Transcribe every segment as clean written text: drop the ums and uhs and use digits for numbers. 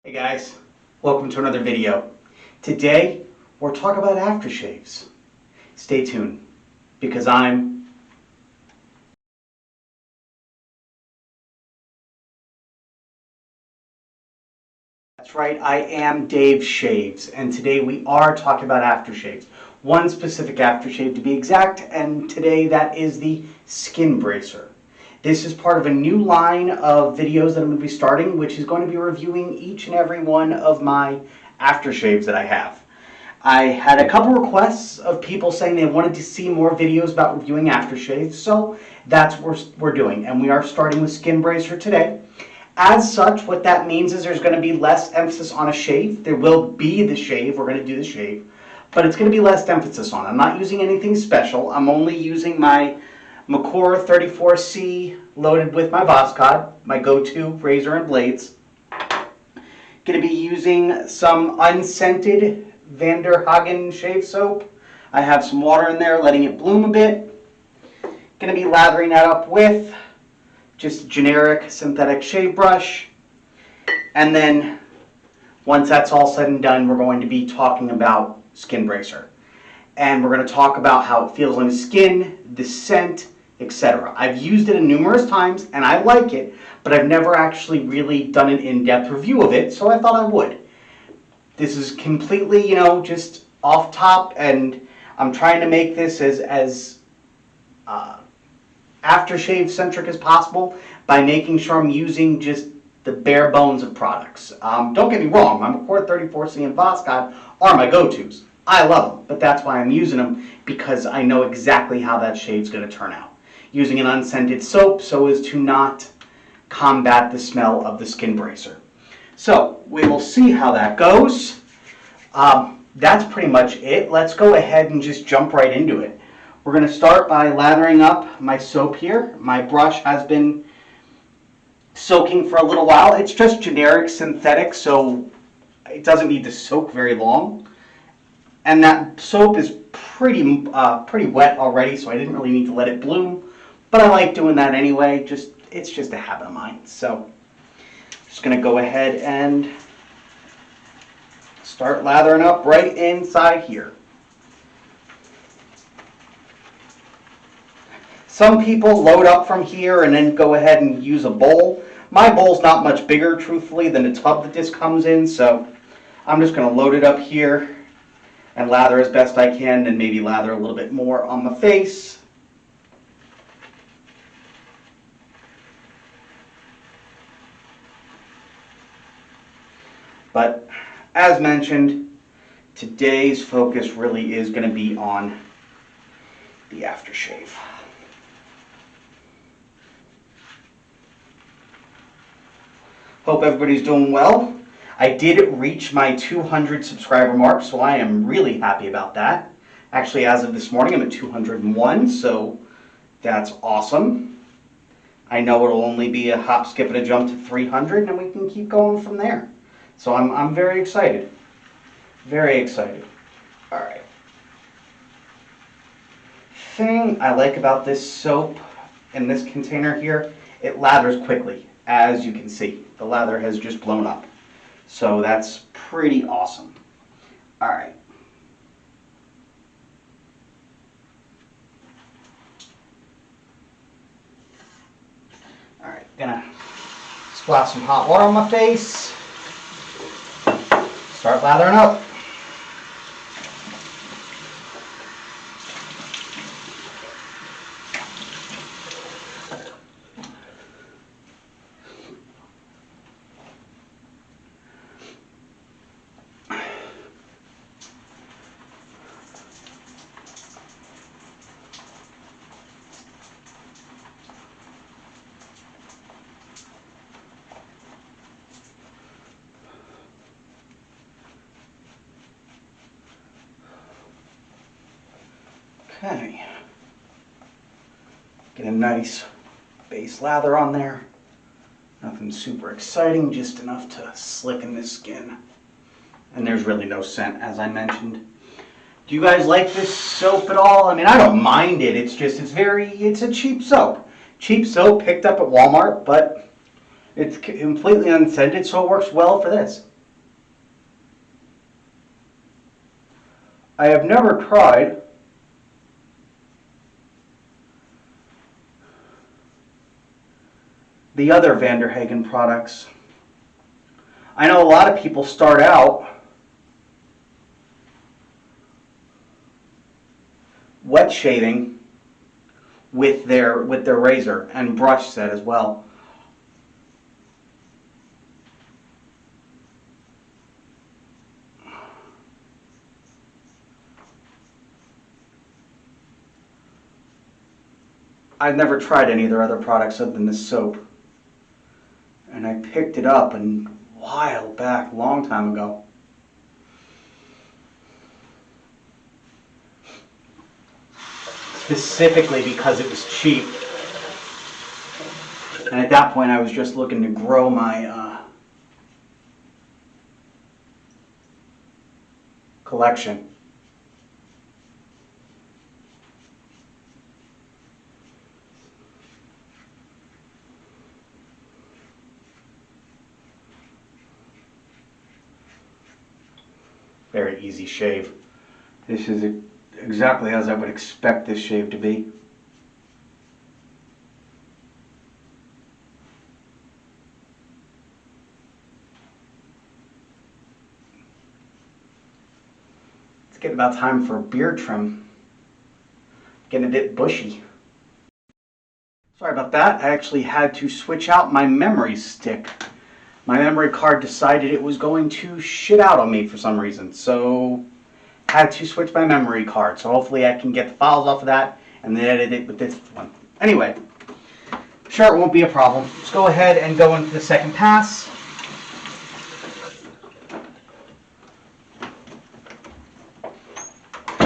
Hey guys, welcome to another video. Today we're talking about aftershaves. Stay tuned because that's right, I am Dave Shaves, and today we are talking about aftershaves. One specific aftershave to be exact, and today that is the Skin Bracer. This is part of a new line of videos that I'm going to be starting, which is going to be reviewing each and every one of my aftershaves that I have. I had a couple requests of people saying they wanted to see more videos about reviewing aftershaves, so that's what we're doing. And we are starting with Skin Bracer today. As such, what that means is there's going to be less emphasis on a shave. There will be the shave, we're going to do the shave, but it's going to be less emphasis on it. I'm not using anything special. I'm only using my Merkur 34C loaded with my Voskhod, my go-to razor and blades. Going to be using some unscented Hagen shave soap. I have some water in there, letting it bloom a bit. Going to be lathering that up with just a generic synthetic shave brush. And then once that's all said and done, we're going to be talking about Skin Bracer. And we're going to talk about how it feels on the skin, the scent, etc. I've used it numerous times and I like it, but I've never actually really done an in-depth review of it, so I thought I would. This is completely, just off top, and I'm trying to make this as aftershave centric as possible by making sure I'm using just the bare bones of products. Don't get me wrong, my Merkur 34C and Voskhod are my go-tos. I love them, but that's why I'm using them, because I know exactly how that shave's going to turn out. Using an unscented soap so as to not combat the smell of the Skin Bracer. So we will see how that goes. That's pretty much it. Let's go ahead and just jump right into it. We're going to start by lathering up my soap here. My brush has been soaking for a little while. It's just generic synthetic, so it doesn't need to soak very long. And that soap is pretty wet already, so I didn't really need to let it bloom. But I like doing that anyway. It's just a habit of mine. So I'm just going to go ahead and start lathering up right inside here. Some people load up from here and then go ahead and use a bowl. My bowl's not much bigger, truthfully, than the tub that this comes in, so I'm just going to load it up here and lather as best I can, and maybe lather a little bit more on my face. But as mentioned, today's focus really is going to be on the aftershave. Hope everybody's doing well. I did reach my 200 subscriber mark, so I am really happy about that. Actually, as of this morning, I'm at 201, so that's awesome. I know it'll only be a hop, skip, and a jump to 300, and we can keep going from there. So I'm very excited. Very excited. All right. Thing I like about this soap in this container here, it lathers quickly. As you can see, the lather has just blown up. So that's pretty awesome. All right. All right, gonna splash some hot water on my face. Start lathering up. Okay, get a nice base lather on there. Nothing super exciting, just enough to slicken the skin. And there's really no scent, as I mentioned. Do you guys like this soap at all? I mean, I don't mind it. It's a cheap soap. Cheap soap picked up at Walmart, but it's completely unscented, so it works well for this. I have never tried the other Hagen products. I know a lot of people start out wet shaving with their razor and brush set as well. I've never tried any of their other products other than this soap. And I picked it up a while back, long time ago. Specifically because it was cheap. And at that point I was just looking to grow my collection. Very easy shave. This is exactly as I would expect this shave to be. It's getting about time for a beard trim. Getting a bit bushy. Sorry about that. I actually had to switch out my memory stick. My memory card decided it was going to shit out on me for some reason, so had to switch my memory card. So hopefully I can get the files off of that and then edit it with this one. Anyway, sure, it won't be a problem. Let's go ahead and go into the second pass.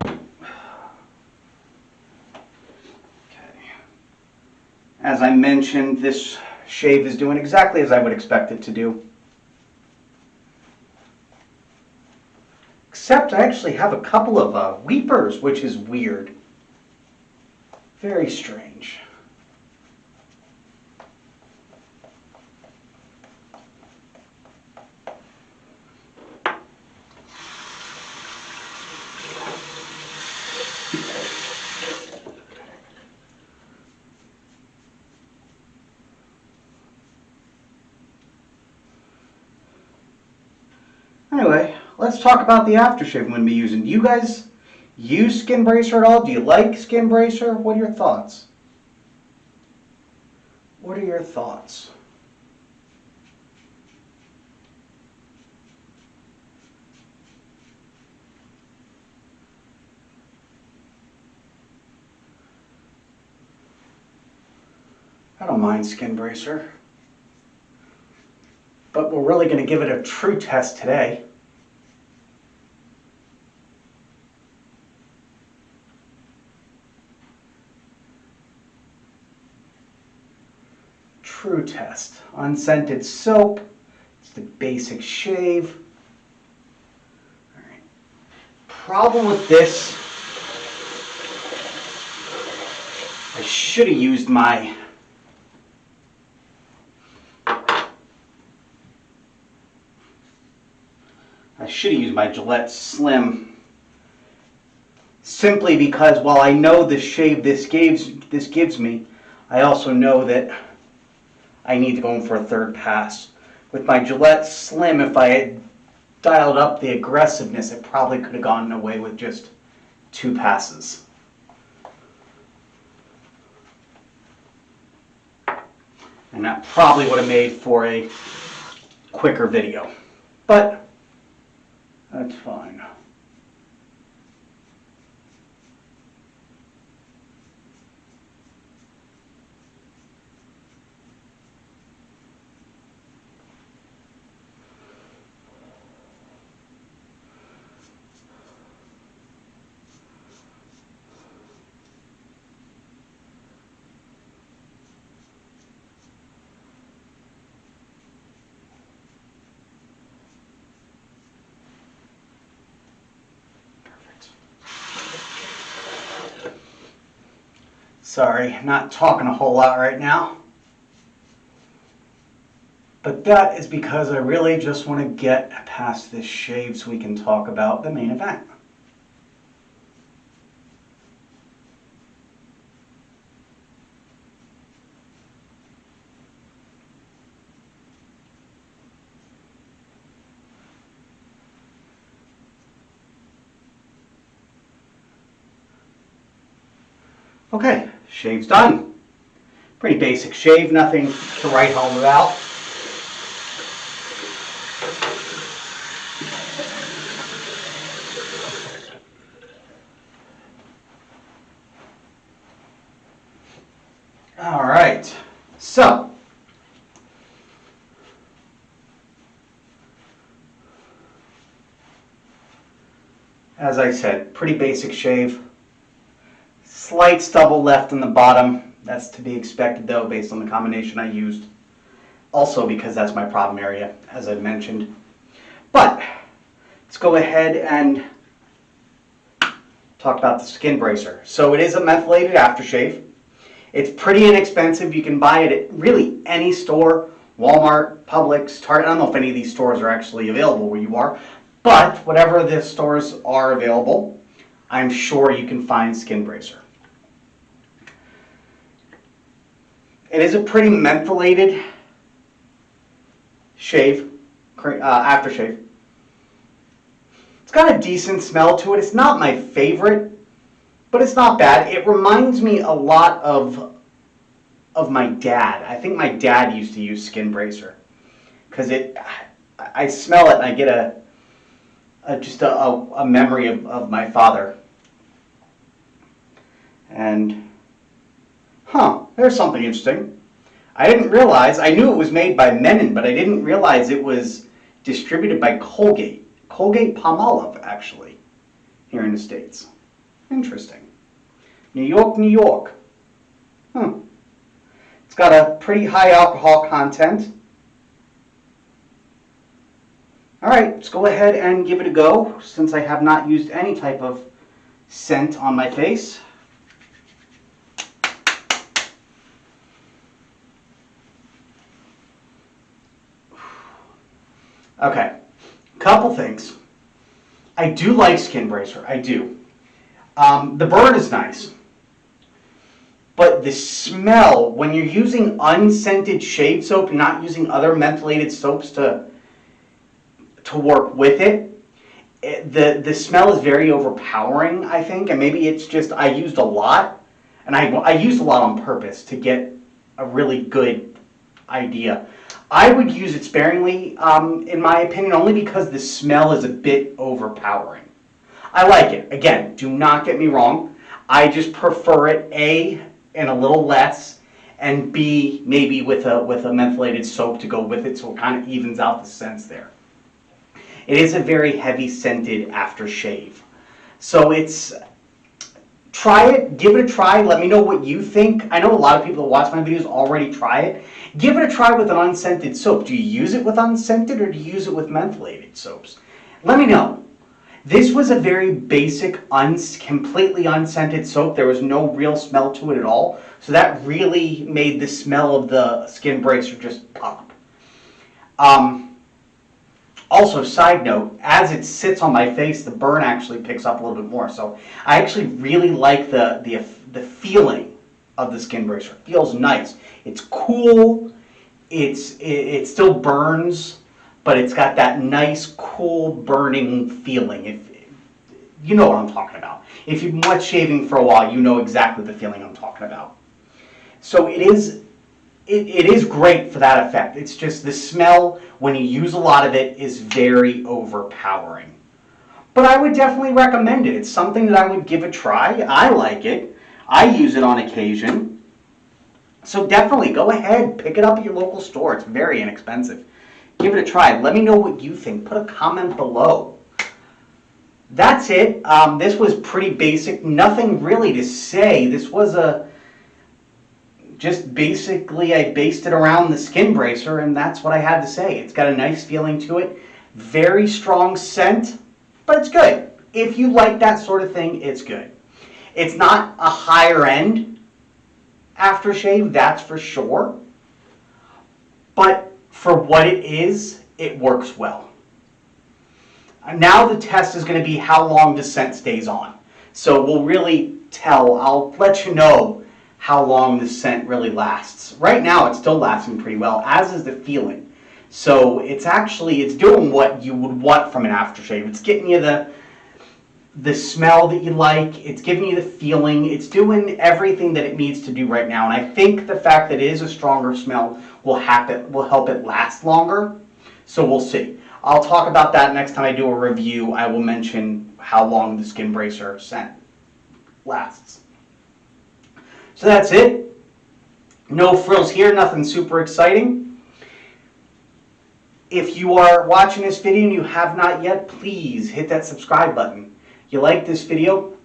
Okay. As I mentioned, this shave is doing exactly as I would expect it to do. Except I actually have a couple of weepers, which is weird. Very strange. Anyway, let's talk about the aftershave I'm going to be using. Do you guys use Skin Bracer at all? Do you like Skin Bracer? What are your thoughts? What are your thoughts? I don't mind Skin Bracer. But we're really going to give it a true test today. True test. Unscented soap. It's the basic shave. All right. Problem with this, I should have used my Gillette Slim, simply because while I know the shave this gives me, I also know that I need to go in for a third pass. With my Gillette Slim, if I had dialed up the aggressiveness, it probably could have gotten away with just 2 passes. And that probably would have made for a quicker video. But that's fine. Sorry, not talking a whole lot right now. But that is because I really just want to get past this shave so we can talk about the main event. Okay, shave's done. Pretty basic shave, nothing to write home about. All right, so as I said, pretty basic shave. Slight stubble left in the bottom. That's to be expected though, based on the combination I used. Also because that's my problem area, as I mentioned. But let's go ahead and talk about the skin bracer. So it is a mentholated aftershave. It's pretty inexpensive. You can buy it at really any store, Walmart, Publix, Target. I don't know if any of these stores are actually available where you are, but whatever the stores are available, I'm sure you can find skin bracer. It is a pretty mentholated shave, aftershave. It's got a decent smell to it. It's not my favorite, but it's not bad. It reminds me a lot of my dad. I think my dad used to use skin bracer because I smell it and I get just a memory of my father. And there's something interesting. I didn't realize, I knew it was made by Menon, but I didn't realize it was distributed by Colgate. Colgate-Palmolive, actually, here in the States. Interesting. New York, New York. It's got a pretty high alcohol content. All right, let's go ahead and give it a go, since I have not used any type of scent on my face. Okay, couple things. I do like skin bracer, I do. The burn is nice, but the smell, when you're using unscented shave soap, not using other mentholated soaps to work with it, the smell is very overpowering, I think, and maybe it's just I used a lot, and I used a lot on purpose to get a really good idea. I would use it sparingly, in my opinion, only because the smell is a bit overpowering. I like it. Again, do not get me wrong. I just prefer it, A, in a little less, and B, maybe with a mentholated soap to go with it, so it kind of evens out the scents there. It is a very heavy scented aftershave. So try it, give it a try, let me know what you think. I know a lot of people that watch my videos already try it. Give it a try with an unscented soap. Do you use it with unscented or do you use it with mentholated soaps? Let me know. This was a very basic, completely unscented soap. There was no real smell to it at all. So that really made the smell of the skin bracer just pop. Also, side note, as it sits on my face, the burn actually picks up a little bit more. So I actually really like the feeling of the skin bracer. It feels nice. It's cool. It still burns, but it's got that nice, cool, burning feeling. If you know what I'm talking about. If you've been wet shaving for a while, you know exactly the feeling I'm talking about. So it is great for that effect. It's just the smell, when you use a lot of it, is very overpowering. But I would definitely recommend it. It's something that I would give a try. I like it. I use it on occasion. So definitely go ahead, pick it up at your local store. It's very inexpensive. Give it a try. Let me know what you think. Put a comment below. That's it. This was pretty basic. Nothing really to say. This was just basically I based it around the skin bracer, and that's what I had to say. It's got a nice feeling to it. Very strong scent, but it's good. If you like that sort of thing, it's good. It's not a higher end aftershave, that's for sure. But for what it is, it works well. Now the test is going to be how long the scent stays on. So we'll really tell. I'll let you know how long the scent really lasts. Right now it's still lasting pretty well, as is the feeling. So it's doing what you would want from an aftershave. It's getting you the smell that you like, it's giving you the feeling, it's doing everything that it needs to do right now. And I think the fact that it is a stronger smell will help it last longer. So we'll see. I'll talk about that next time I do a review. I will mention how long the Skin Bracer scent lasts. So that's it. No frills here, nothing super exciting. If you are watching this video and you have not yet, please hit that subscribe button. You like this video,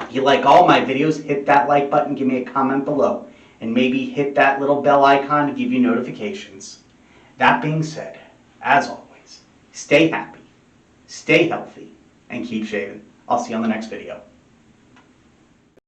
you like all my videos, hit that like button, give me a comment below, and maybe hit that little bell icon to give you notifications. That being said, as always, stay happy, stay healthy, and keep shaving. I'll see you on the next video.